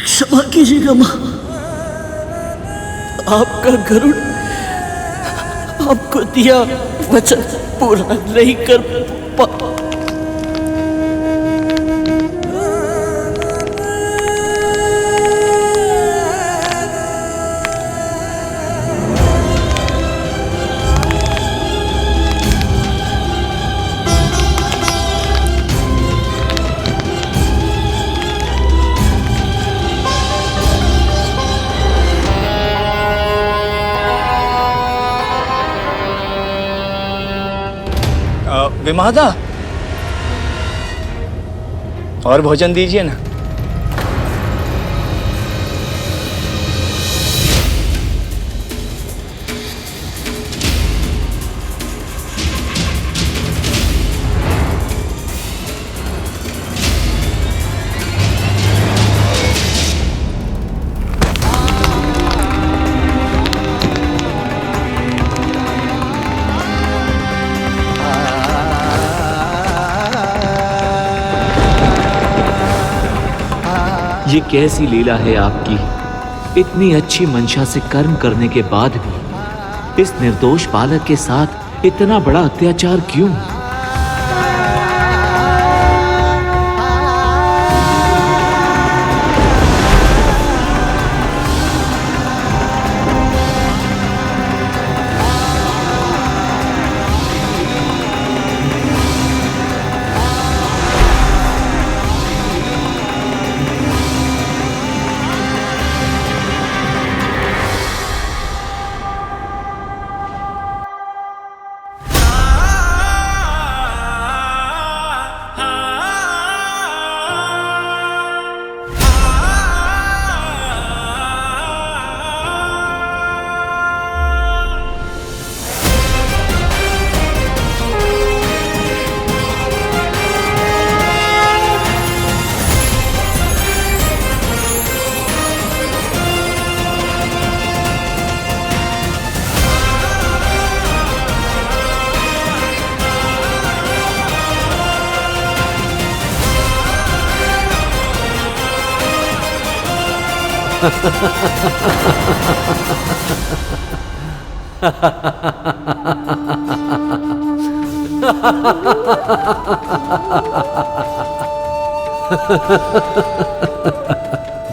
क्षमा कीजिएगा माँ, आपका गरुड़ आपको दिया वचन पूरा नहीं कर पा। विमादा, और भोजन दीजिए ना। ये कैसी लीला है आपकी, इतनी अच्छी मंशा से कर्म करने के बाद भी इस निर्दोष बालक के साथ इतना बड़ा अत्याचार क्यों?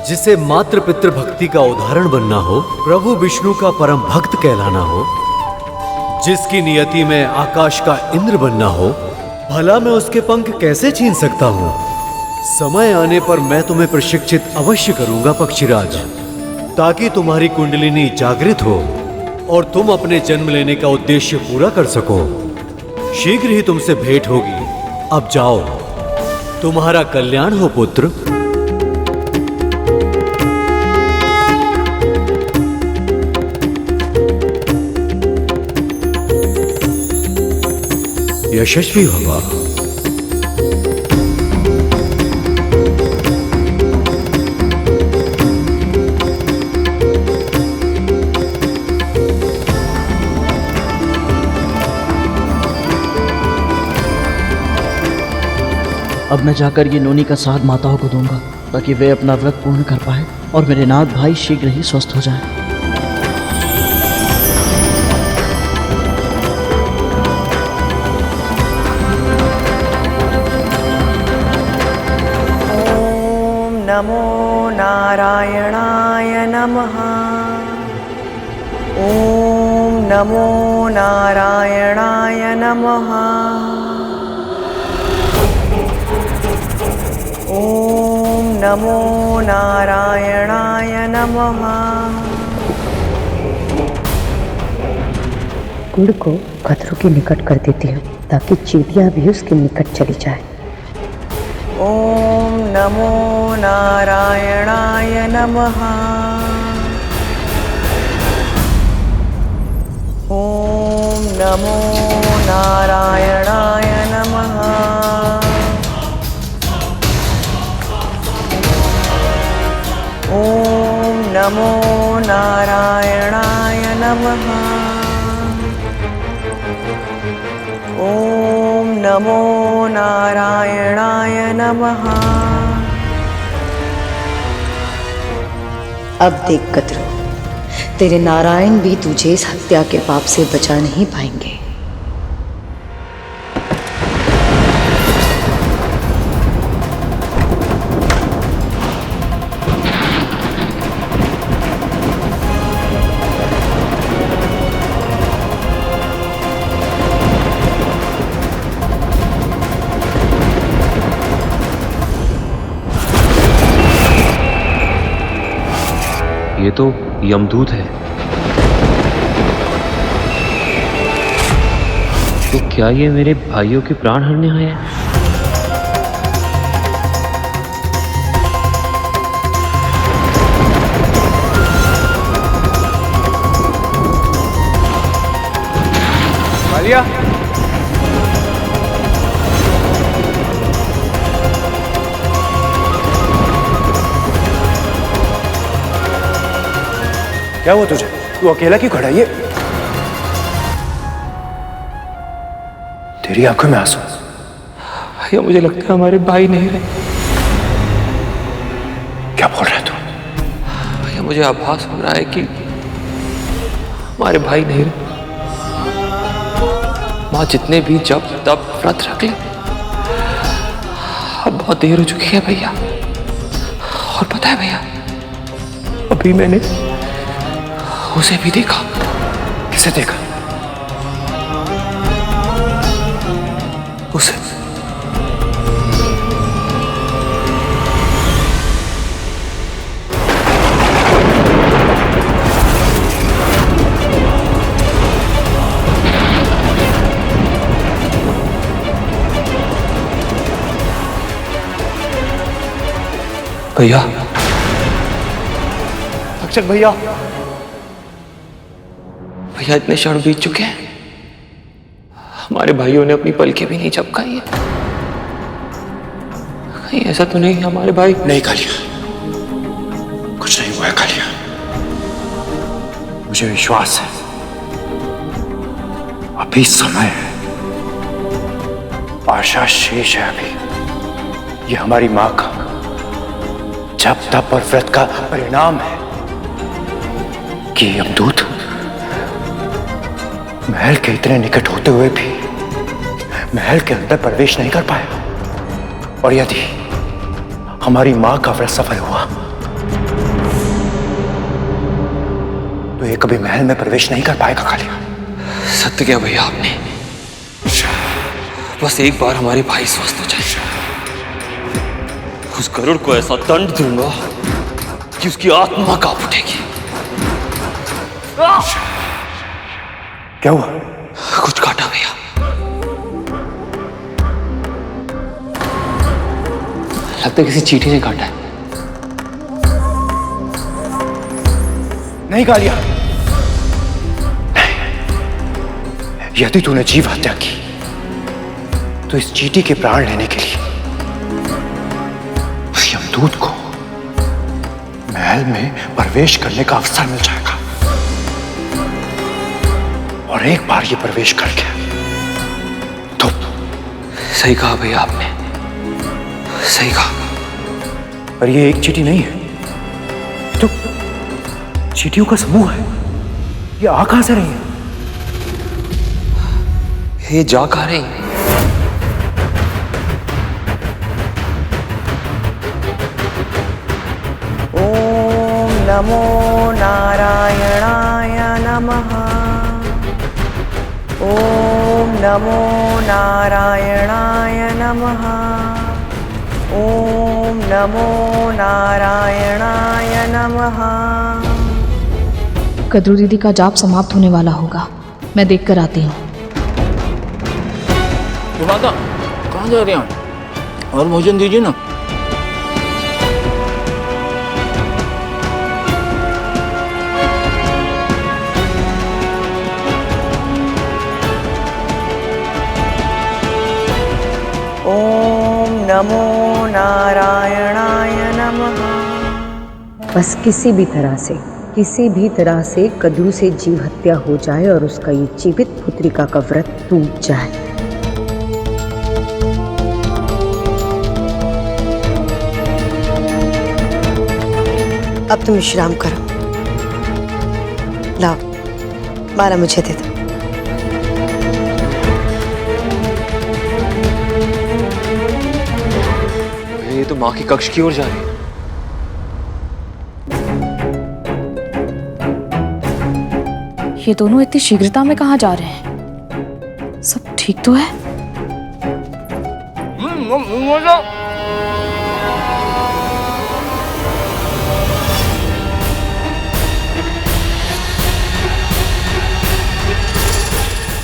जिसे मातृ पितृ भक्ति का उदाहरण बनना हो, प्रभु विष्णु का परम भक्त कहलाना हो, जिसकी नियति में आकाश का इंद्र बनना हो, भला मैं उसके पंख कैसे छीन सकता हूं? समय आने पर मैं तुम्हें प्रशिक्षित अवश्य करूंगा पक्षीराज, ताकि तुम्हारी कुंडलिनी जागृत हो और तुम अपने जन्म लेने का उद्देश्य पूरा कर सको। शीघ्र ही तुमसे भेंट होगी। अब जाओ, तुम्हारा कल्याण हो पुत्र। यशस्वी होगा। अब मैं जाकर ये नोनी का साग माताओं को दूंगा, ताकि वे अपना व्रत पूर्ण कर पाए और मेरे नाथ भाई शीघ्र ही स्वस्थ हो जाए। ओम नमो नारायणाय नमः। ओम नमो नारायणाय नमः। ओम नमो नारायणाय नमः। गुड़ को खतरों के निकट कर देती हूँ, ताकि चींटियां भी उसके निकट चली जाए। ओम नमो नारायणाय नमः। ओम नमो नारायणाय नमः। ओम नमो नारायणाय नमः। ओम नमो नारायणाय नमः। अब देख कतरू, तेरे नारायण भी तुझे इस हत्या के पाप से बचा नहीं पाएंगे। ये तो यमदूत है। तो क्या ये मेरे भाइयों के प्राण हरने आए हैं? कालिया, क्या हुआ तुझे? तू अकेला क्यों खड़ा है? ये तेरी आंखों में आंसू। भैया मुझे लगता है हमारे भाई नहीं रहे। क्या बोल रहा है तू? भैया मुझे आभास हो रहा है कि हमारे भाई नहीं रहे। माँ जितने भी जब तब व्रत रख ले, अब बहुत देर हो चुकी है भैया। और पता है भैया, अभी मैंने उसे भी देखा। किसे देखा? उसे भैया, अक्षक भैया, भैया इतने क्षण बीत चुके हैं, हमारे भाइयों ने अपनी पलकें भी नहीं झपकाई है। कहीं ऐसा तो नहीं हमारे भाई? नहीं कालिया, कुछ नहीं हुआ है कालिया। मुझे विश्वास है, अभी समय है, आशा शेष है। अभी ये हमारी मां का जब तप और व्रत का परिणाम है कि यमदूत महल के इतने निकट होते हुए भी महल के अंदर प्रवेश नहीं कर पाया। और यदि हमारी मां का व्रत सफल हुआ तो ये कभी महल में प्रवेश नहीं कर पाएगा कालिया। सत्य क्या भैया आपने? बस एक बार हमारे भाई स्वस्थ हो जाए, उस गरुड़ को ऐसा दंड दूंगा कि उसकी आत्मा कांप उठेगी। क्या हुआ? कुछ काटा भैया। लगता है किसी चींटी ने काटा है। नहीं कालिया, नहीं। यदि तूने जीव हत्या की तो इस चींटी के प्राण लेने के लिए यमदूत को महल में प्रवेश करने का अवसर मिल जाएगा। और एक बार ये प्रवेश कर गया तो सही कहा भैया आपने, सही कहा। पर ये एक चींटी नहीं है, तो चींटियों का समूह है। ये आ कहां से रही है? ये जा कहां रही है? ओम नमो नारायणाय नमः। ओम नमो नारायणाय नमः। ओम नमो नारायणाय नमः। कद्रू दीदी का जाप समाप्त होने वाला होगा, मैं देख कर आती हूँ। माता कहाँ जा रहे हैं? और भोजन दीजिए ना। ओम नमो नारायणाय नमः। बस किसी भी तरह से कद्रू से जीव हत्या हो जाए और उसका ये जीवित पुत्रिका का व्रत टूट जाए। अब तुम विश्राम करो। लाओ माला मुझे दे दो। ये तो माँ के कक्ष की ओर जा रही है। ये दोनों इतनी शीघ्रता में कहाँ जा रहे हैं? सब ठीक तो है?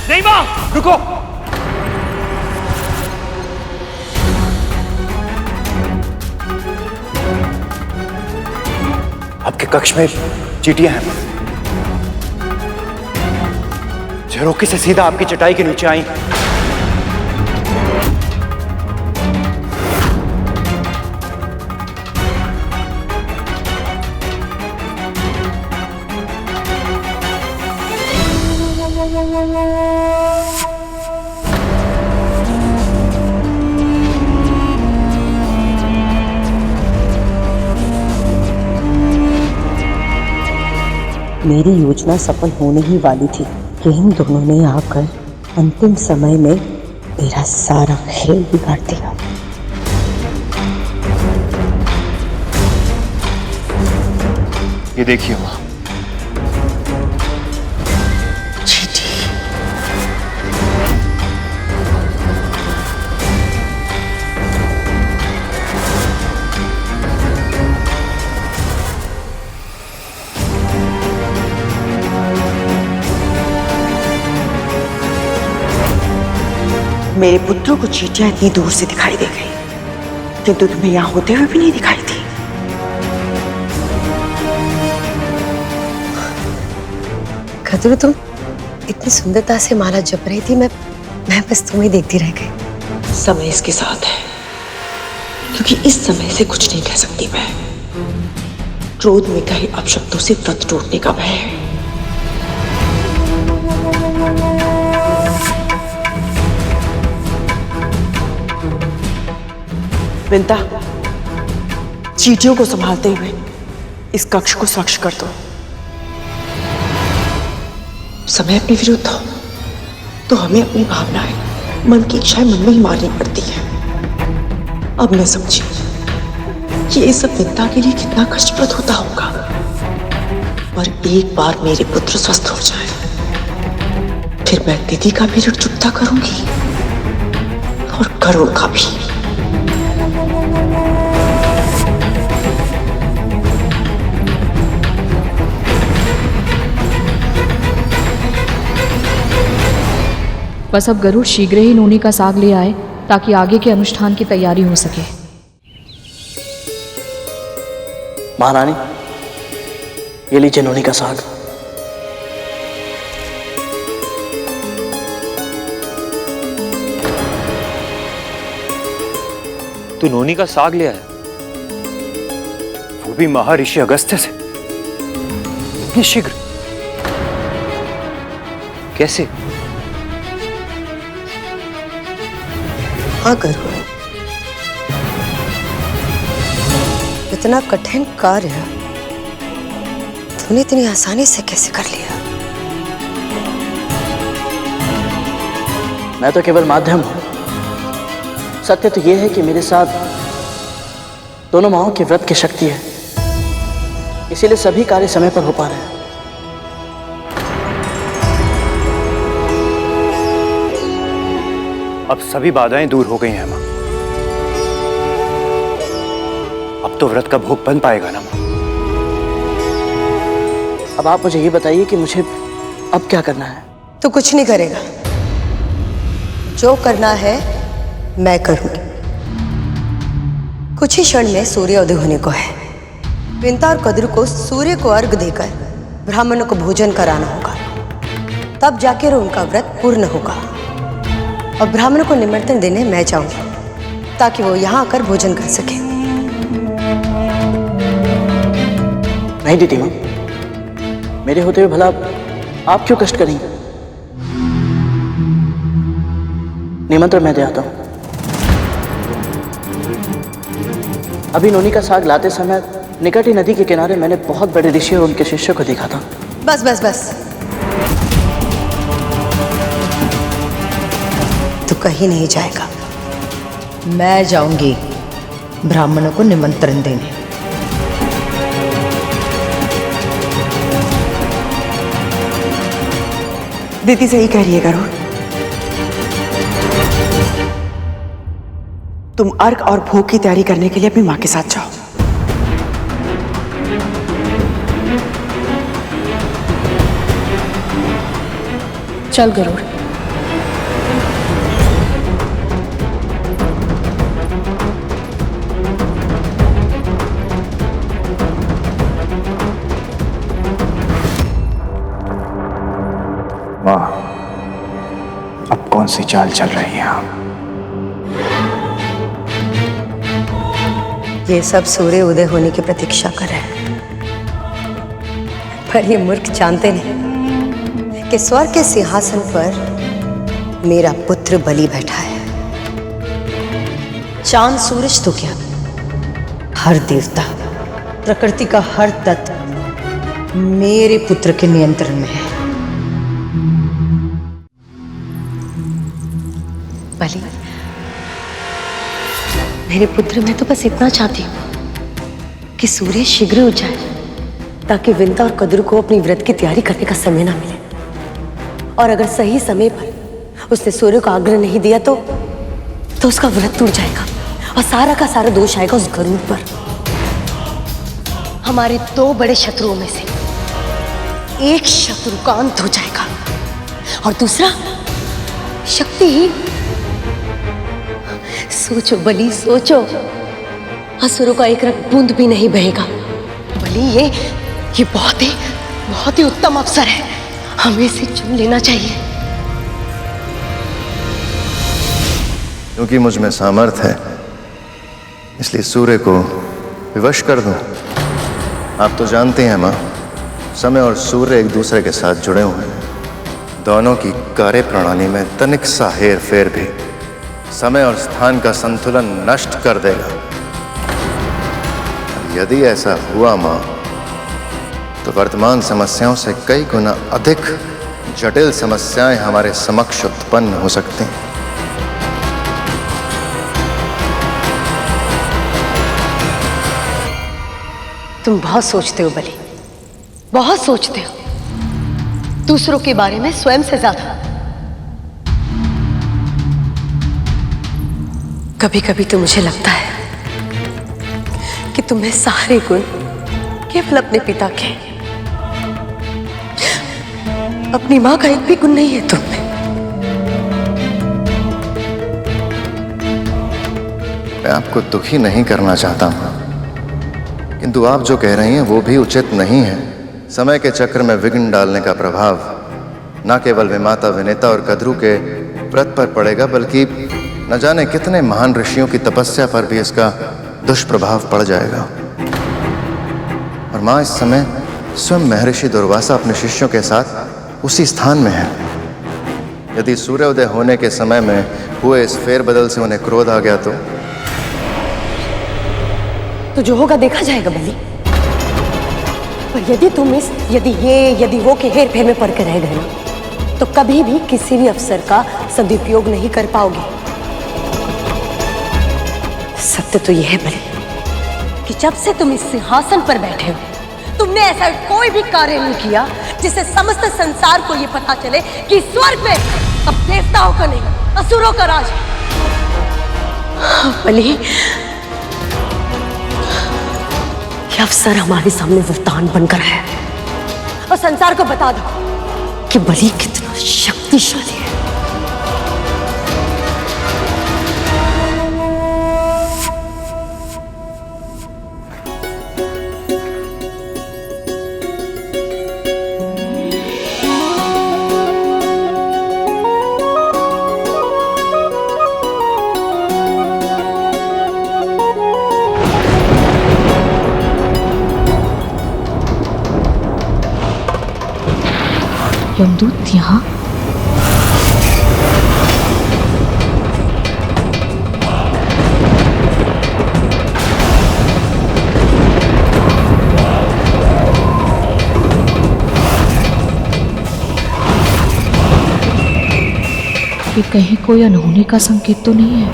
नहीं माँ, रुको। आपके कक्ष में चींटियां हैं। झरोखे से सीधा आपकी चटाई के नीचे आई। मेरी योजना सफल होने ही वाली थी कि इन दोनों ने आकर अंतिम समय में मेरा सारा खेल बिगाड़ दिया। ये देखिए माँ, मेरे पुत्रों को चींटियां इतनी दूर से दिखाई दे गई, किंतु तुम्हें यहां होते हुए भी नहीं दिखाई थी। खतरू, तुम इतनी सुंदरता से माला जप रही थी, मैं बस तुम्हें देखती रह गई। समय इसके साथ है, क्योंकि इस समय से कुछ नहीं कह सकती मैं। क्रोध में कहे अपशब्दों से व्रत टूटने का भय है। विंता, चींटियों को संभालते हुए इस कक्ष को स्वच्छ कर दो। समय अपने विरुद्ध हो तो हमें अपनी भावनाएं, मन की इच्छाएं मन में ही मारनी पड़ती है। अब मैं समझी कि ये सब विंता के लिए कितना कष्टप्रद होता होगा। और एक बार मेरे पुत्र स्वस्थ हो जाए, फिर मैं दीदी का भी ऋण चुकता करूंगी और करुण का भी। बस अब गरुड़ शीघ्र ही नोनी का साग ले आए ताकि आगे के अनुष्ठान की तैयारी हो सके। महारानी, ये लीजिए नोनी का साग। तू नोनी का साग ले आया, वो भी महर्षि अगस्त्य से? इतनी शीघ्र कैसे? हाँ गरुड़, इतना कठिन कार्य तूने इतनी आसानी से कैसे कर लिया? मैं तो केवल माध्यम हूं। सत्य तो यह है कि मेरे साथ दोनों माओं की व्रत की शक्ति है, इसीलिए सभी कार्य समय पर हो पा रहे हैं। अब सभी बाधाएं दूर हो गई हैं मां। अब तो व्रत का भोग बन पाएगा ना मां? अब आप मुझे ये बताइए कि मुझे अब क्या करना है? तो कुछ नहीं करेगा, जो करना है मैं करूंगी। कुछ ही क्षण में सूर्योदय होने को है। विंता और कद्रू को सूर्य को अर्घ देकर ब्राह्मणों को भोजन कराना होगा, तब जाकर उनका व्रत पूर्ण होगा। और ब्राह्मणों को निमंत्रण देने मैं जाऊंगी ताकि वो यहाँ आकर भोजन कर सके। नहीं दीदी मां, मेरे होते हुए भला आप क्यों कष्ट करेंगे? निमंत्रण मैं दे आता हूं। अभी नोनी का साग लाते समय निकट ही नदी के किनारे मैंने बहुत बड़े ऋषि और उनके शिष्यों को देखा था। बस बस बस, तू कहीं नहीं जाएगा। मैं जाऊंगी ब्राह्मणों को निमंत्रण देने। दीदी सही कह रही है गरुड़। तुम अर्घ और भोग की तैयारी करने के लिए अपनी माँ के साथ जाओ। चल गरुड़। वाह, अब कौन सी चाल चल रही है आप? ये सब सूर्य उदय होने की प्रतीक्षा कर रहे हैं, पर ये मूर्ख जानते नहीं कि स्वर्ग के सिंहासन पर मेरा पुत्र बलि बैठा है। चांद सूरज तो क्या, हर देवता, प्रकृति का हर तत्व मेरे पुत्र के नियंत्रण में है। बलि, मेरे पुत्र, मैं तो बस इतना चाहती हूं कि सूर्य शीघ्र उठ जाए, ताकि विंता और कद्रू को अपनी व्रत की तैयारी करने का समय ना मिले। और अगर सही समय पर उसने सूर्य को आग्रह नहीं दिया तो उसका व्रत टूट जाएगा और सारा का सारा दोष आएगा उस गरुड़ पर। हमारे दो बड़े शत्रुओं में से एक शत्रु का अंत हो जाएगा और दूसरा शक्तिहीन। सोचो बलि, सोचो, असुरों का एक रक्त बूंद भी नहीं बहेगा। बलि, ये बहुत ही उत्तम अवसर है, हमें इसे चुन लेना चाहिए। क्योंकि मुझ में सामर्थ है, इसलिए सूर्य को विवश कर दूं। आप तो जानते हैं माँ, समय और सूर्य एक दूसरे के साथ जुड़े हुए हैं। दोनों की कार्य प्रणाली में तनिक सा हेर फेर भी समय और स्थान का संतुलन नष्ट कर देगा। यदि ऐसा हुआ मां, तो वर्तमान समस्याओं से कई गुना अधिक जटिल समस्याएं हमारे समक्ष उत्पन्न हो सकती हैं। तुम बहुत सोचते हो बलि, बहुत सोचते हो, दूसरों के बारे में स्वयं से ज्यादा। कभी कभी तो मुझे लगता है कि तुम्हें सारे गुण केवल अपने पिता के, अपनी मां का एक भी गुण नहीं है तुम में। मैं आपको दुखी नहीं करना चाहता हूं, किंतु आप जो कह रही हैं वो भी उचित नहीं है। समय के चक्र में विघ्न डालने का प्रभाव न केवल विमाता विनेता और कद्रू के व्रत पर पड़ेगा, बल्कि न जाने कितने महान ऋषियों की तपस्या पर भी इसका दुष्प्रभाव पड़ जाएगा। और मां इस समय स्वयं महर्षि दुर्वासा अपने शिष्यों के साथ उसी स्थान में है। यदि सूर्योदय होने के समय में हुए इस फेरबदल से उन्हें क्रोध आ गया तो जो होगा देखा जाएगा बलि। पर यदि तुम यदि वो के हेर फेर में पड़ के रह गए ना, तो कभी भी किसी भी अवसर का सदुपयोग नहीं कर पाओगे। सत्य तो यह है बलि कि जब से तुम इस सिंहासन पर बैठे हो, तुमने ऐसा कोई भी कार्य नहीं किया जिससे समस्त संसार को यह पता चले कि स्वर्ग में अब देवताओं का नहीं, असुरों का राज है। बलि, यह अवसर हमारे सामने वरदान बनकर है और संसार को बता दो कि बलि कितना शक्तिशाली है। यमदूत यहाँ? कि कहीं कोई अनहोनी का संकेत तो नहीं है।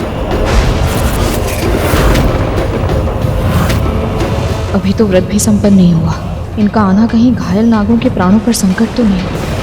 अभी तो व्रत भी संपन्न नहीं हुआ। इनका आना कहीं घायल नागों के प्राणों पर संकट तो नहीं।